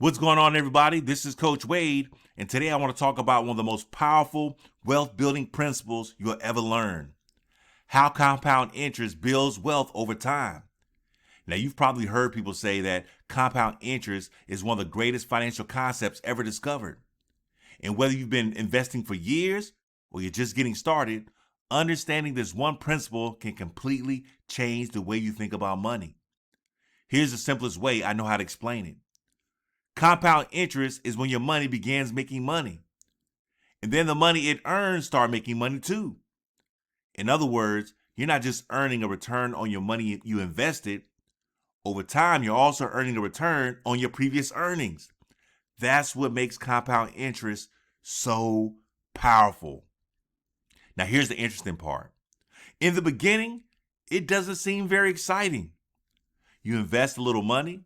What's going on, everybody? This is Coach Wade, and today I want to talk about one of the most powerful wealth building principles you'll ever learn: how compound interest builds wealth over time. Now, you've probably heard people say that compound interest is one of the greatest financial concepts ever discovered. And whether you've been investing for years or you're just getting started, understanding this one principle can completely change the way you think about money. Here's the simplest way I know how to explain it. Compound interest is when your money begins making money, and then the money it earns start making money too. In other words, you're not just earning a return on your money you invested. Over time, you're also earning a return on your previous earnings. That's what makes compound interest so powerful. Now, here's the interesting part. In the beginning, it doesn't seem very exciting. You invest a little money,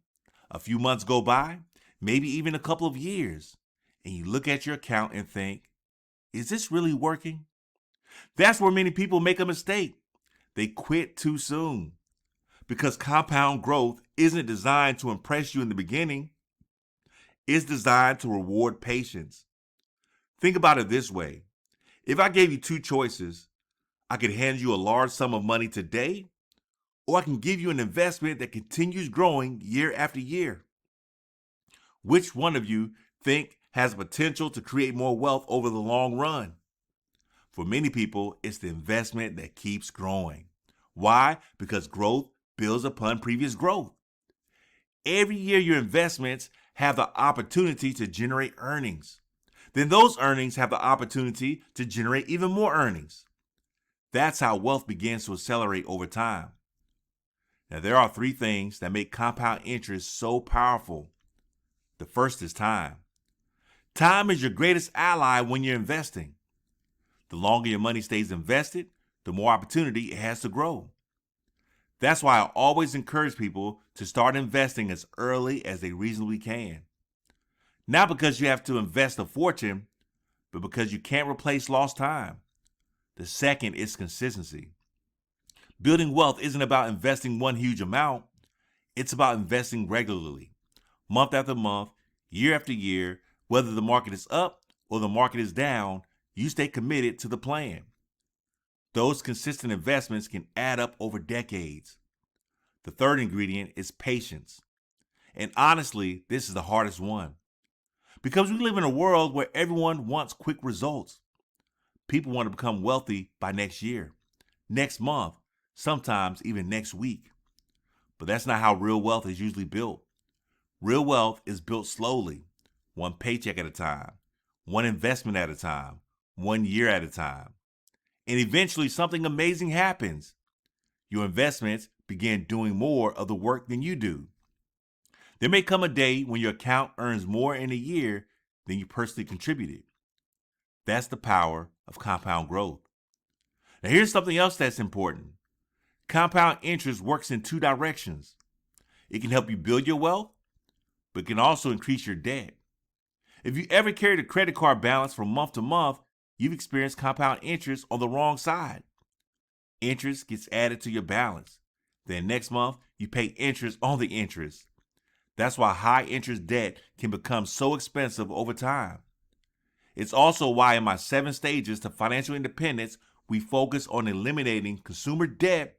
a few months go by, maybe even a couple of years, and you look at your account and think, is this really working? That's where many people make a mistake. They quit too soon because compound growth isn't designed to impress you in the beginning. It's designed to reward patience. Think about it this way. If I gave you two choices, I could hand you a large sum of money today, or I can give you an investment that continues growing year after year. Which one of you think has potential to create more wealth over the long run? For many people, it's the investment that keeps growing. Why? Because growth builds upon previous growth. Every year, your investments have the opportunity to generate earnings. Then those earnings have the opportunity to generate even more earnings. That's how wealth begins to accelerate over time. Now, there are three things that make compound interest so powerful. The first is time. Time is your greatest ally when you're investing. The longer your money stays invested, the more opportunity it has to grow. That's why I always encourage people to start investing as early as they reasonably can. Not because you have to invest a fortune, but because you can't replace lost time. The second is consistency. Building wealth isn't about investing one huge amount. It's about investing regularly, month after month, year after year. Whether the market is up or the market is down, you stay committed to the plan. Those consistent investments can add up over decades. The third ingredient is patience. And honestly, this is the hardest one. Because we live in a world where everyone wants quick results. People want to become wealthy by next year, next month, sometimes even next week. But that's not how real wealth is usually built. Real wealth is built slowly, one paycheck at a time, one investment at a time, 1 year at a time. And eventually something amazing happens. Your investments begin doing more of the work than you do. There may come a day when your account earns more in a year than you personally contributed. That's the power of compound growth. Now, here's something else that's important. Compound interest works in two directions. It can help you build your wealth, but it can also increase your debt. If you ever carried a credit card balance from month to month, you've experienced compound interest on the wrong side. Interest gets added to your balance. Then next month, you pay interest on the interest. That's why high interest debt can become so expensive over time. It's also why in my 7 stages to financial independence, we focus on eliminating consumer debt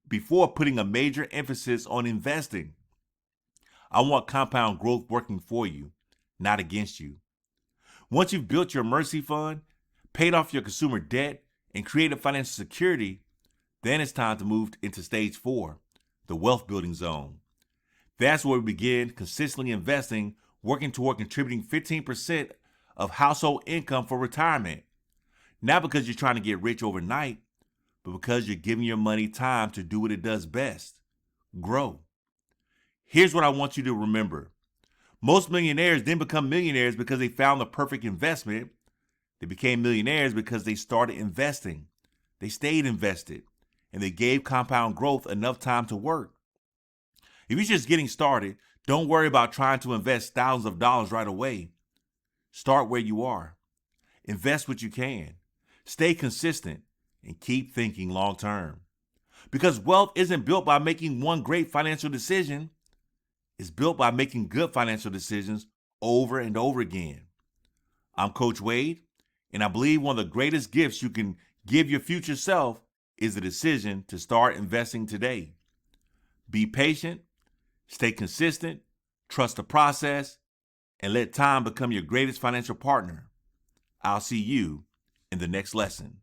before putting a major emphasis on investing. I want compound growth working for you, not against you. Once you've built your emergency fund, paid off your consumer debt, and created financial security, then it's time to move into stage 4, the wealth building zone. That's where we begin consistently investing, working toward contributing 15% of household income for retirement. Not because you're trying to get rich overnight, but because you're giving your money time to do what it does best: grow. Here's what I want you to remember. Most millionaires didn't become millionaires because they found the perfect investment. They became millionaires because they started investing. They stayed invested, and they gave compound growth enough time to work. If you're just getting started, don't worry about trying to invest thousands of dollars right away. Start where you are. Invest what you can. Stay consistent and keep thinking long term. Because wealth isn't built by making one great financial decision. is built by making good financial decisions over and over again. I'm Coach Wade, and I believe one of the greatest gifts you can give your future self is the decision to start investing today. Be patient, stay consistent, trust the process, and let time become your greatest financial partner. I'll see you in the next lesson.